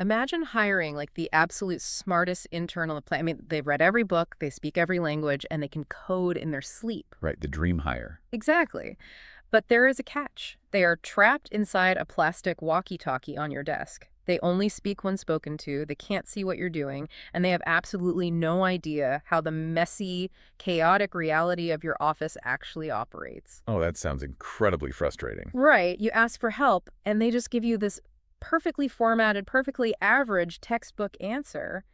Imagine hiring like the absolute smartest intern on the planet. I mean, they've read every book, they speak every language, and they can code in their sleep. Right, the dream hire. Exactly. But there is a catch. They are trapped inside a plastic walkie-talkie on your desk. They only speak when spoken to, they can't see what you're doing, and they have absolutely no idea how the messy, chaotic reality of your office actually operates. Oh, that sounds incredibly frustrating. Right, you ask for help, and they just give you this perfectly formatted, perfectly average textbook answer,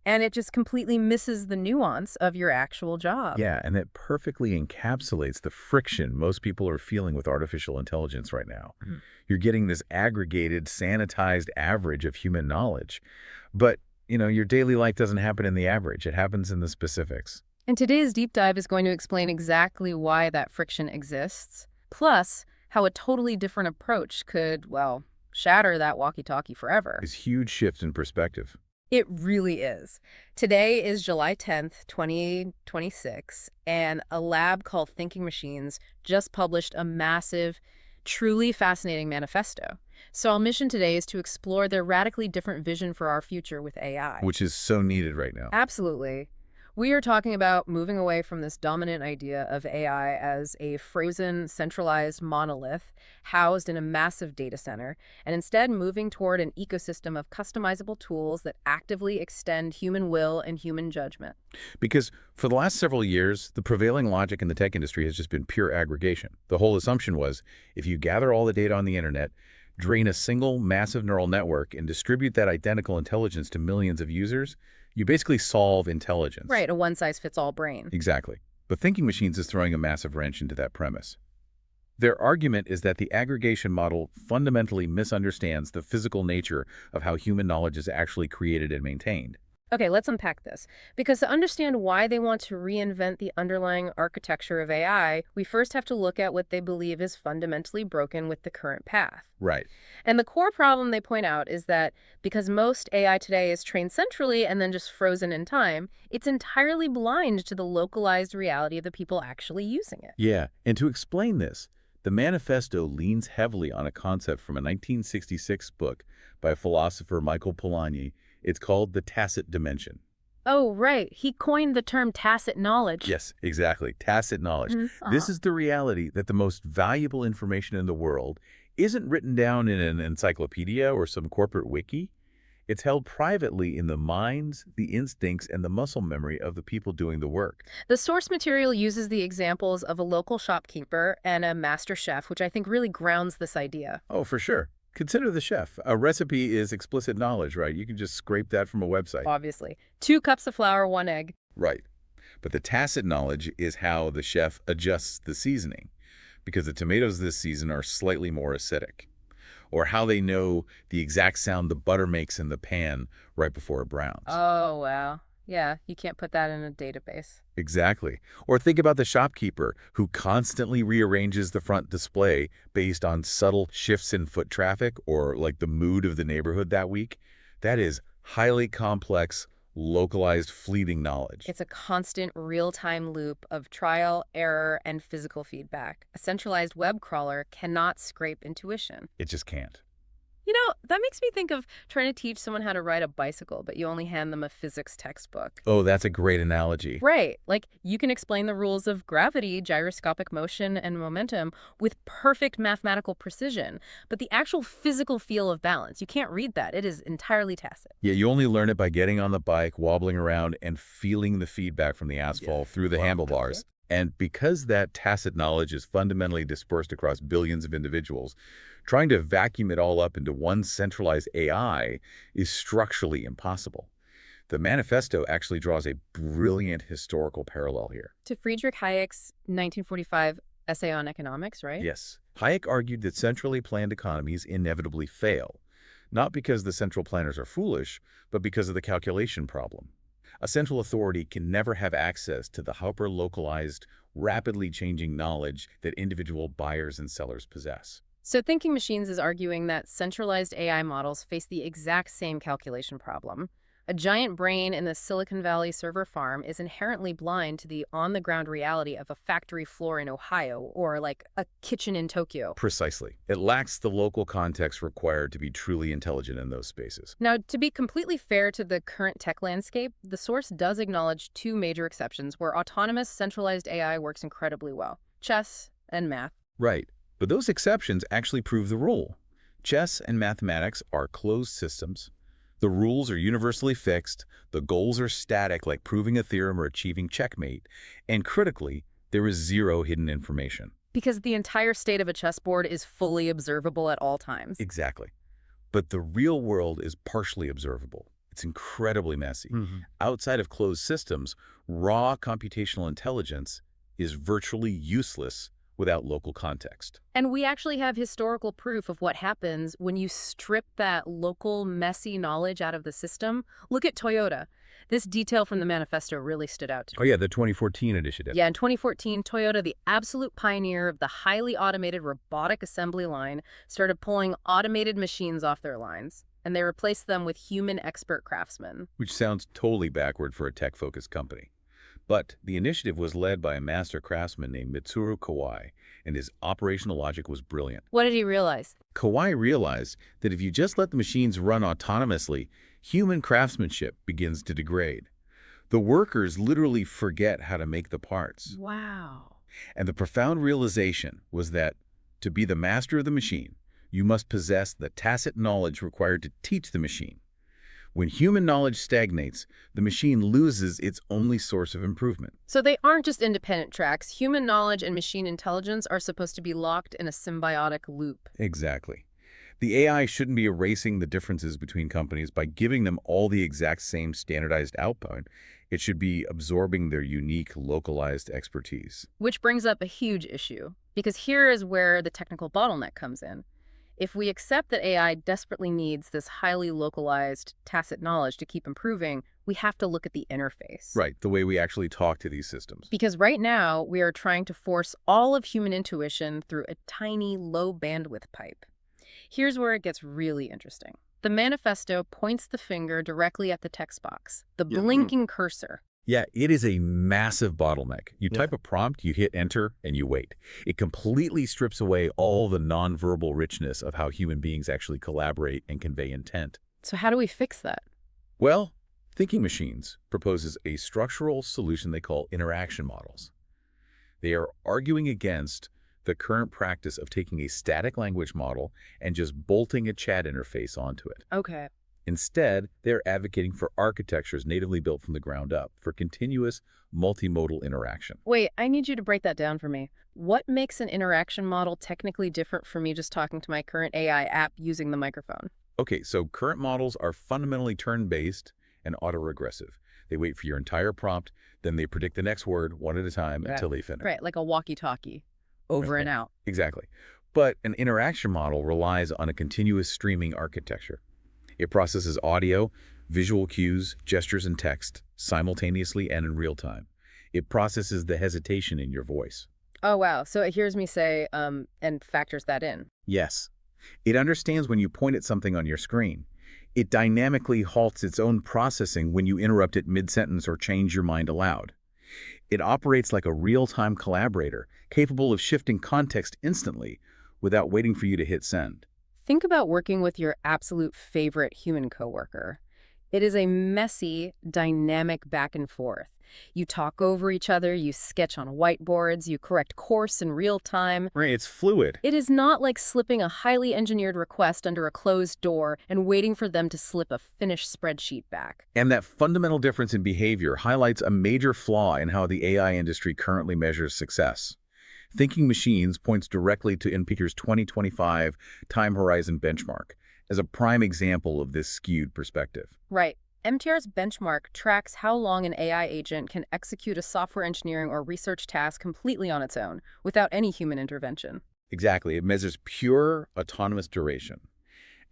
and it just completely misses the nuance of your actual job. Yeah, and that perfectly encapsulates the friction most people are feeling with artificial intelligence right now. Mm. You're getting this aggregated, sanitized average of human knowledge. But, your daily life doesn't happen in the average. It happens in the specifics. And today's deep dive is going to explain exactly why that friction exists, plus how a totally different approach could, well, shatter that walkie-talkie forever. This huge shift in perspective. It really is. Today is July 10th, 2026, and a lab called Thinking Machines just published a massive, truly fascinating manifesto. So our mission today is to explore their radically different vision for our future with AI. Which is so needed right now. Absolutely. We are talking about moving away from this dominant idea of AI as a frozen, centralized monolith housed in a massive data center, and instead moving toward an ecosystem of customizable tools that actively extend human will and human judgment. Because for the last several years, the prevailing logic in the tech industry has just been pure aggregation. The whole assumption was, if you gather all the data on the internet, drain a single massive neural network, and distribute that identical intelligence to millions of users, you basically solve intelligence. Right, a one-size-fits-all brain. Exactly. But Thinking Machines is throwing a massive wrench into that premise. Their argument is that the aggregation model fundamentally misunderstands the physical nature of how human knowledge is actually created and maintained. Okay, let's unpack this. Because to understand why they want to reinvent the underlying architecture of AI, we first have to look at what they believe is fundamentally broken with the current path. Right. And the core problem they point out is that because most AI today is trained centrally and then just frozen in time, it's entirely blind to the localized reality of the people actually using it. Yeah, and to explain this, the Manifesto leans heavily on a concept from a 1966 book by philosopher Michael Polanyi. It's called the tacit dimension. Oh, right. He coined the term tacit knowledge. Yes, exactly. Tacit knowledge. Mhm. This is the reality that the most valuable information in the world isn't written down in an encyclopedia or some corporate wiki. It's held privately in the minds, the instincts, and the muscle memory of the people doing the work. The source material uses the examples of a local shopkeeper and a master chef, which I think really grounds this idea. Oh, for sure. Consider the chef. A recipe is explicit knowledge, right? You can just scrape that from a website. Obviously. 2 cups of flour, 1 egg. Right. But the tacit knowledge is how the chef adjusts the seasoning, because the tomatoes this season are slightly more acidic, or how they know the exact sound the butter makes in the pan right before it browns. Oh, wow. Yeah, you can't put that in a database. Exactly. Or think about the shopkeeper who constantly rearranges the front display based on subtle shifts in foot traffic or like the mood of the neighborhood that week. That is highly complex, localized, fleeting knowledge. It's a constant real-time loop of trial, error, and physical feedback. A centralized web crawler cannot scrape intuition. It just can't. You know, that makes me think of trying to teach someone how to ride a bicycle, but you only hand them a physics textbook. Oh, that's a great analogy. Right. Like, you can explain the rules of gravity, gyroscopic motion, and momentum with perfect mathematical precision, but the actual physical feel of balance, you can't read that. It is entirely tacit. Yeah, you only learn it by getting on the bike, wobbling around, and feeling the feedback from the asphalt through the handlebars. And because that tacit knowledge is fundamentally dispersed across billions of individuals, trying to vacuum it all up into one centralized AI is structurally impossible. The Manifesto actually draws a brilliant historical parallel here. To Friedrich Hayek's 1945 essay on economics, right? Yes. Hayek argued that centrally planned economies inevitably fail, not because the central planners are foolish, but because of the calculation problem. A central authority can never have access to the hyper-localized, rapidly changing knowledge that individual buyers and sellers possess. So Thinking Machines is arguing that centralized AI models face the exact same calculation problem, A giant brain in the Silicon Valley server farm is inherently blind to the on-the-ground reality of a factory floor in Ohio or like a kitchen in Tokyo. Precisely. It lacks the local context required to be truly intelligent in those spaces. Now, to be completely fair to the current tech landscape, the source does acknowledge two major exceptions where autonomous centralized AI works incredibly well: chess and math. Right. But those exceptions actually prove the rule. Chess and mathematics are closed systems. The rules are universally fixed, the goals are static like proving a theorem or achieving checkmate, and critically, there is zero hidden information. Because the entire state of a chessboard is fully observable at all times. Exactly. But the real world is partially observable. It's incredibly messy. Outside of closed systems, raw computational intelligence is virtually useless without local context. And we actually have historical proof of what happens when you strip that local, messy knowledge out of the system. Look at Toyota. This detail from the Manifesto really stood out to Oh me. yeah, the 2014 initiative. Yeah, in 2014, Toyota, the absolute pioneer of the highly automated robotic assembly line, started pulling automated machines off their lines, and they replaced them with human expert craftsmen. Which sounds totally backward for a tech-focused company. But the initiative was led by a master craftsman named Mitsuru Kawai, and his operational logic was brilliant. What did he realize? Kawai realized that if you just let the machines run autonomously, human craftsmanship begins to degrade. The workers literally forget how to make the parts. Wow. And the profound realization was that to be the master of the machine, you must possess the tacit knowledge required to teach the machine. When human knowledge stagnates, the machine loses its only source of improvement. So they aren't just independent tracks. Human knowledge and machine intelligence are supposed to be locked in a symbiotic loop. Exactly. The AI shouldn't be erasing the differences between companies by giving them all the exact same standardized output. It should be absorbing their unique, localized expertise. Which brings up a huge issue, because here is where the technical bottleneck comes in. If we accept that AI desperately needs this highly localized, tacit knowledge to keep improving, we have to look at the interface. Right, the way we actually talk to these systems. Because right now, we are trying to force all of human intuition through a tiny, low-bandwidth pipe. Here's where it gets really interesting. The Manifesto points the finger directly at the text box, the blinking cursor. Yeah, it is a massive bottleneck. You type a prompt, you hit enter, and you wait. It completely strips away all the nonverbal richness of how human beings actually collaborate and convey intent. So how do we fix that? Well, Thinking Machines proposes a structural solution they call interaction models. They are arguing against the current practice of taking a static language model and just bolting a chat interface onto it. Okay. Instead, they're advocating for architectures natively built from the ground up for continuous multimodal interaction. Wait, I need you to break that down for me. What makes an interaction model technically different from me just talking to my current AI app using the microphone? Okay, so current models are fundamentally turn-based and autoregressive. They wait for your entire prompt, then they predict the next word one at a time until they finish. Right, like a walkie-talkie. Over and out. Exactly. But an interaction model relies on a continuous streaming architecture. It processes audio, visual cues, gestures, and text simultaneously and in real time. It processes the hesitation in your voice. Oh, wow. So it hears me say, and factors that in. Yes. It understands when you point at something on your screen. It dynamically halts its own processing when you interrupt it mid-sentence or change your mind aloud. It operates like a real-time collaborator, capable of shifting context instantly without waiting for you to hit send. Think about working with your absolute favorite human coworker. It is a messy, dynamic back and forth. You talk over each other, you sketch on whiteboards, you correct course in real time. Right, it's fluid. It is not like slipping a highly engineered request under a closed door and waiting for them to slip a finished spreadsheet back. And that fundamental difference in behavior highlights a major flaw in how the AI industry currently measures success. Thinking Machines points directly to NPQ's 2025 Time Horizon benchmark as a prime example of this skewed perspective. Right. MTR's benchmark tracks how long an AI agent can execute a software engineering or research task completely on its own, without any human intervention. Exactly. It measures pure autonomous duration.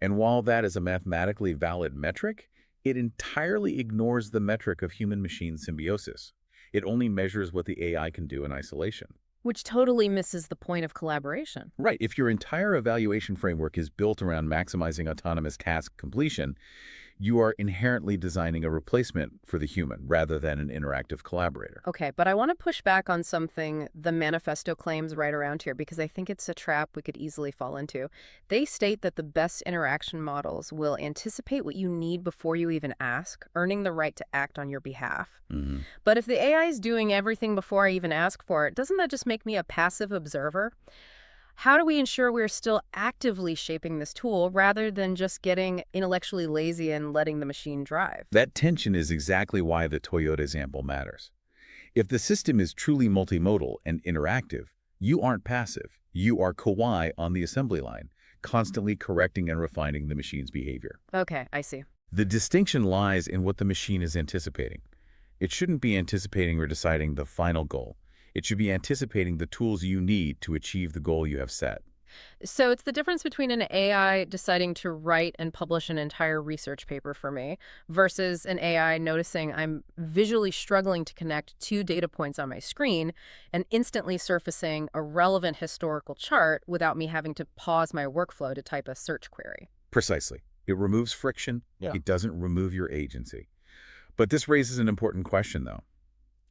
And while that is a mathematically valid metric, it entirely ignores the metric of human-machine symbiosis. It only measures what the AI can do in isolation. Which totally misses the point of collaboration. Right. If your entire evaluation framework is built around maximizing autonomous task completion, You are inherently designing a replacement for the human rather than an interactive collaborator. Okay, but I want to push back on something the manifesto claims right around here because I think it's a trap we could easily fall into. They state that the best interaction models will anticipate what you need before you even ask, earning the right to act on your behalf. Mhm. But if the AI is doing everything before I even ask for it, doesn't that just make me a passive observer? How do we ensure we're still actively shaping this tool rather than just getting intellectually lazy and letting the machine drive? That tension is exactly why the Toyota example matters. If the system is truly multimodal and interactive, you aren't passive. You are Kawhi on the assembly line, constantly correcting and refining the machine's behavior. Okay, I see. The distinction lies in what the machine is anticipating. It shouldn't be anticipating or deciding the final goal. It should be anticipating the tools you need to achieve the goal you have set. So it's the difference between an AI deciding to write and publish an entire research paper for me versus an AI noticing I'm visually struggling to connect two data points on my screen and instantly surfacing a relevant historical chart without me having to pause my workflow to type a search query. Precisely. It removes friction. Yeah. It doesn't remove your agency. But this raises an important question, though.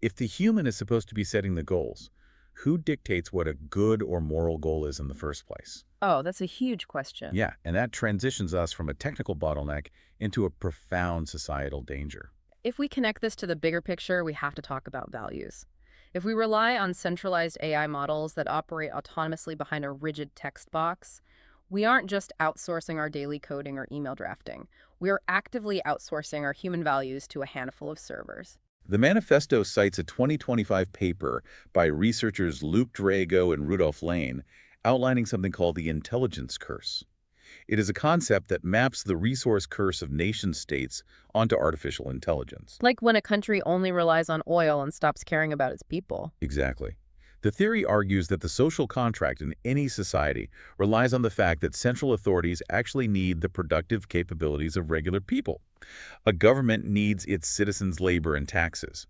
If the human is supposed to be setting the goals, who dictates what a good or moral goal is in the first place? Oh, that's a huge question. Yeah, and that transitions us from a technical bottleneck into a profound societal danger. If we connect this to the bigger picture, we have to talk about values. If we rely on centralized AI models that operate autonomously behind a rigid text box, we aren't just outsourcing our daily coding or email drafting. We're actively outsourcing our human values to a handful of servers. The Manifesto cites a 2025 paper by researchers Luke Drago and Rudolph Lane outlining something called the intelligence curse. It is a concept that maps the resource curse of nation-states onto artificial intelligence. Like when a country only relies on oil and stops caring about its people. Exactly. The theory argues that the social contract in any society relies on the fact that central authorities actually need the productive capabilities of regular people. A government needs its citizens' labor and taxes.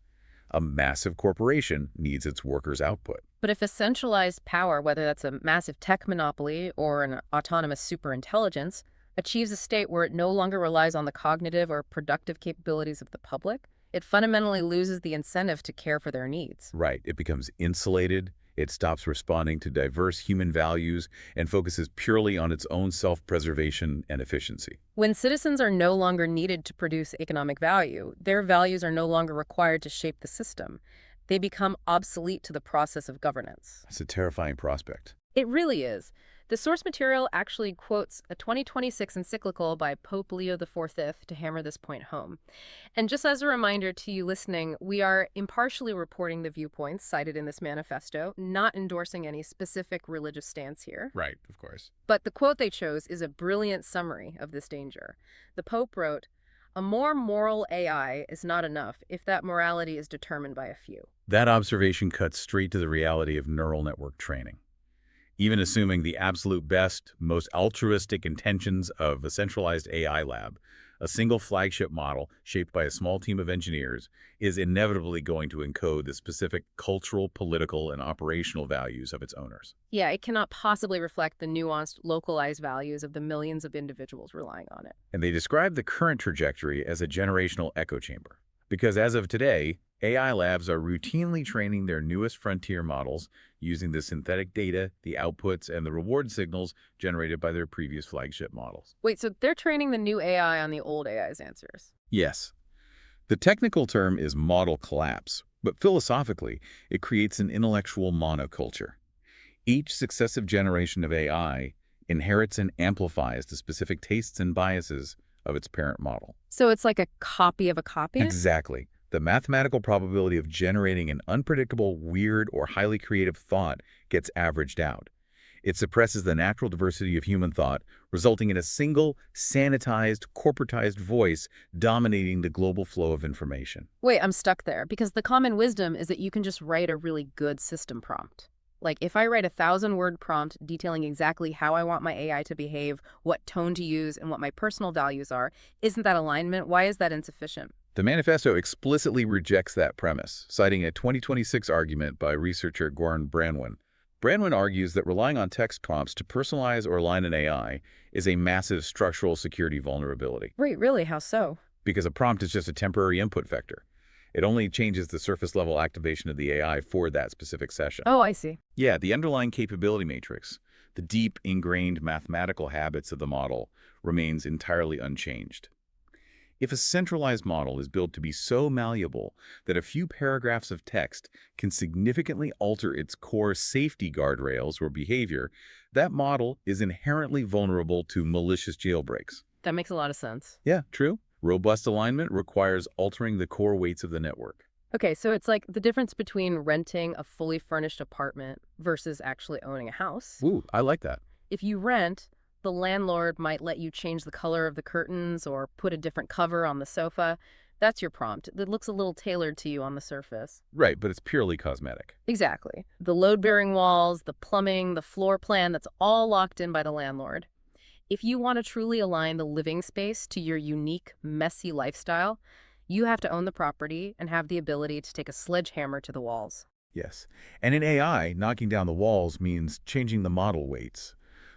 A massive corporation needs its workers' output. But if a centralized power, whether that's a massive tech monopoly or an autonomous superintelligence, achieves a state where it no longer relies on the cognitive or productive capabilities of the public, it fundamentally loses the incentive to care for their needs. Right, it becomes insulated, it stops responding to diverse human values, and focuses purely on its own self-preservation and efficiency. When citizens are no longer needed to produce economic value, their values are no longer required to shape the system. They become obsolete to the process of governance. It's a terrifying prospect. It really is. The source material actually quotes a 2026 encyclical by Pope Leo XIV to hammer this point home. And just as a reminder to you listening, we are impartially reporting the viewpoints cited in this manifesto, not endorsing any specific religious stance here. Right, of course. But the quote they chose is a brilliant summary of this danger. The Pope wrote, "A more moral AI is not enough if that morality is determined by a few." That observation cuts straight to the reality of neural network training. Even assuming the absolute best, most altruistic intentions of a centralized AI lab, a single flagship model shaped by a small team of engineers is inevitably going to encode the specific cultural, political, and operational values of its owners. Yeah, it cannot possibly reflect the nuanced, localized values of the millions of individuals relying on it. And they describe the current trajectory as a generational echo chamber. Because as of today, AI labs are routinely training their newest frontier models using the synthetic data, the outputs, and the reward signals generated by their previous flagship models. Wait, so they're training the new AI on the old AI's answers? Yes. The technical term is model collapse, but philosophically, it creates an intellectual monoculture. Each successive generation of AI inherits and amplifies the specific tastes and biases of its parent model. So it's like a copy of a copy? Exactly. The mathematical probability of generating an unpredictable, weird, or highly creative thought gets averaged out. It suppresses the natural diversity of human thought, resulting in a single, sanitized, corporatized voice dominating the global flow of information. Wait, I'm stuck there, because the common wisdom is that you can just write a really good system prompt. Like, if I write a 1,000-word prompt detailing exactly how I want my AI to behave, what tone to use, and what my personal values are, isn't that alignment? Why is that insufficient? The Manifesto explicitly rejects that premise, citing a 2026 argument by researcher Goran Branwin. Brandwin argues that relying on text prompts to personalize or align an AI is a massive structural security vulnerability, Wait, really? How so? because a prompt is just a temporary input vector. It only changes the surface-level activation of the AI for that specific session. Oh, I see. Yeah, the underlying capability matrix, the deep, ingrained mathematical habits of the model, remains entirely unchanged. If a centralized model is built to be so malleable that a few paragraphs of text can significantly alter its core safety guardrails or behavior, that model is inherently vulnerable to malicious jailbreaks. That makes a lot of sense. Yeah, true. Robust alignment requires altering the core weights of the network. Okay, so it's like the difference between renting a fully furnished apartment versus actually owning a house. Ooh, I like that. If you rent, the landlord might let you change the color of the curtains or put a different cover on the sofa. That's your prompt. It looks a little tailored to you on the surface. Right, but it's purely cosmetic. Exactly. The load-bearing walls, the plumbing, the floor plan, that's all locked in by the landlord. If you want to truly align the living space to your unique, messy lifestyle, you have to own the property and have the ability to take a sledgehammer to the walls. Yes. And in AI, knocking down the walls means changing the model weights.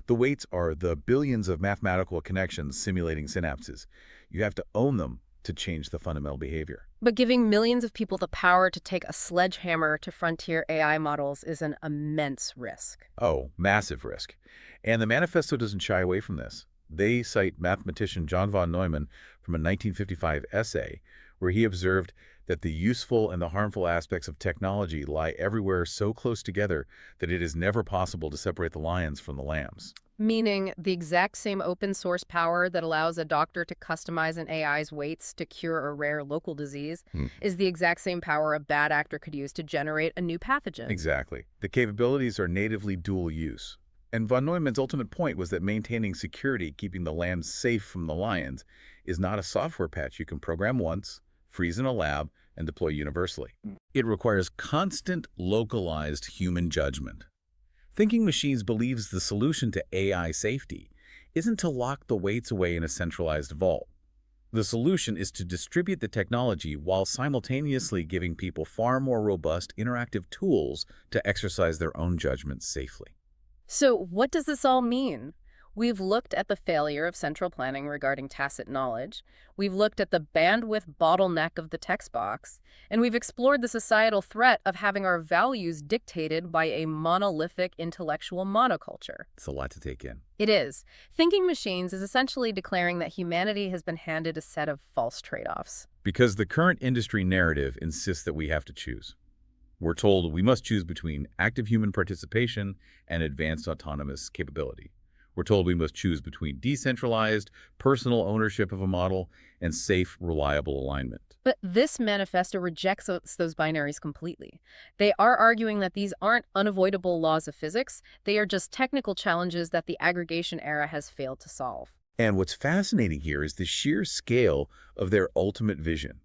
The weights are the billions of mathematical connections simulating synapses. You have to own them to change the fundamental behavior. But giving millions of people the power to take a sledgehammer to frontier AI models is an immense risk. Oh, massive risk. And the Manifesto doesn't shy away from this. They cite mathematician John von Neumann from a 1955 essay where he observed that the useful and the harmful aspects of technology lie everywhere so close together that it is never possible to separate the lions from the lambs. Meaning the exact same open source power that allows a doctor to customize an AI's weights to cure a rare local disease is the exact same power a bad actor could use to generate a new pathogen. Exactly. The capabilities are natively dual use. And von Neumann's ultimate point was that maintaining security, keeping the lambs safe from the lions, is not a software patch you can program once, freeze in a lab, and deploy universally. It requires constant, localized human judgment. Thinking Machines believes the solution to AI safety isn't to lock the weights away in a centralized vault. The solution is to distribute the technology while simultaneously giving people far more robust, interactive tools to exercise their own judgment safely. So what does this all mean? We've looked at the failure of central planning regarding tacit knowledge, we've looked at the bandwidth bottleneck of the text box, and we've explored the societal threat of having our values dictated by a monolithic intellectual monoculture. It's a lot to take in. It is. Thinking Machines is essentially declaring that humanity has been handed a set of false trade-offs. Because the current industry narrative insists that we have to choose. We're told we must choose between active human participation and advanced autonomous capability. We're told we must choose between decentralized, personal ownership of a model, and safe, reliable alignment. But this manifesto rejects those binaries completely. They are arguing that these aren't unavoidable laws of physics, they are just technical challenges that the aggregation era has failed to solve. And what's fascinating here is the sheer scale of their ultimate vision.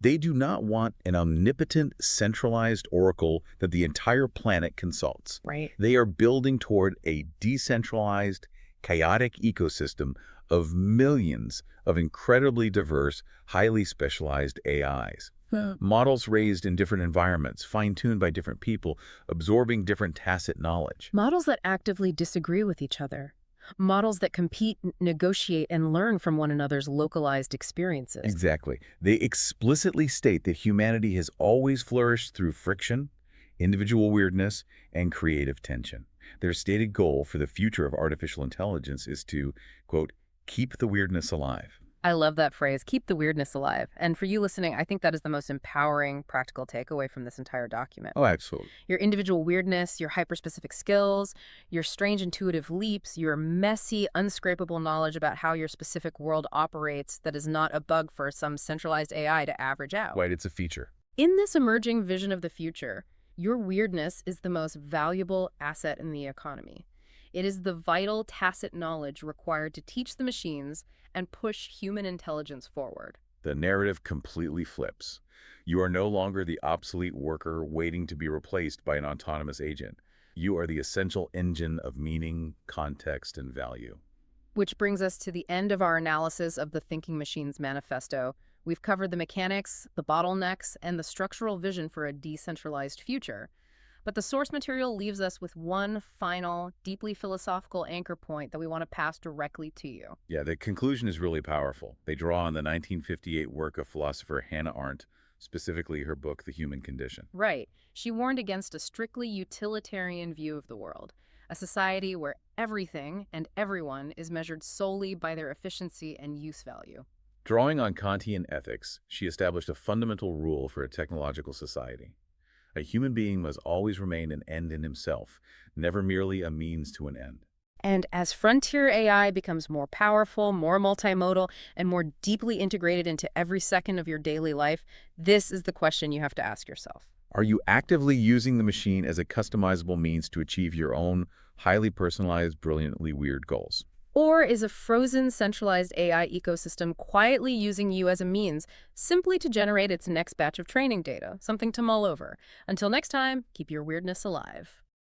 They do not want an omnipotent, centralized oracle that the entire planet consults. Right. They are building toward a decentralized, chaotic ecosystem of millions of incredibly diverse, highly specialized AIs. Models raised in different environments, fine-tuned by different people, absorbing different tacit knowledge. Models that actively disagree with each other. Models that compete, negotiate, and learn from one another's localized experiences. Exactly. They explicitly state that humanity has always flourished through friction, individual weirdness, and creative tension. Their stated goal for the future of artificial intelligence is to, quote, keep the weirdness alive. I love that phrase, keep the weirdness alive. And for you listening, I think that is the most empowering practical takeaway from this entire document. Oh, absolutely. Your individual weirdness, your hyper-specific skills, your strange intuitive leaps, your messy, unscrapable knowledge about how your specific world operates that is not a bug for some centralized AI to average out. Right, it's a feature. In this emerging vision of the future, your weirdness is the most valuable asset in the economy. It is the vital tacit knowledge required to teach the machines and push human intelligence forward. The narrative completely flips. You are no longer the obsolete worker waiting to be replaced by an autonomous agent. You are the essential engine of meaning, context, and value. Which brings us to the end of our analysis of the Thinking Machines Manifesto. We've covered the mechanics, the bottlenecks, and the structural vision for a decentralized future. But the source material leaves us with one final, deeply philosophical anchor point that we want to pass directly to you. Yeah, the conclusion is really powerful. They draw on the 1958 work of philosopher Hannah Arendt, specifically her book, The Human Condition. Right. She warned against a strictly utilitarian view of the world, a society where everything and everyone is measured solely by their efficiency and use value. Drawing on Kantian ethics, she established a fundamental rule for a technological society. A human being must always remain an end in himself, never merely a means to an end. And as frontier AI becomes more powerful, more multimodal, and more deeply integrated into every second of your daily life, this is the question you have to ask yourself. Are you actively using the machine as a customizable means to achieve your own highly personalized, brilliantly weird goals? Or is a frozen, centralized AI ecosystem quietly using you as a means simply to generate its next batch of training data, something to mull over? Until next time, keep your weirdness alive.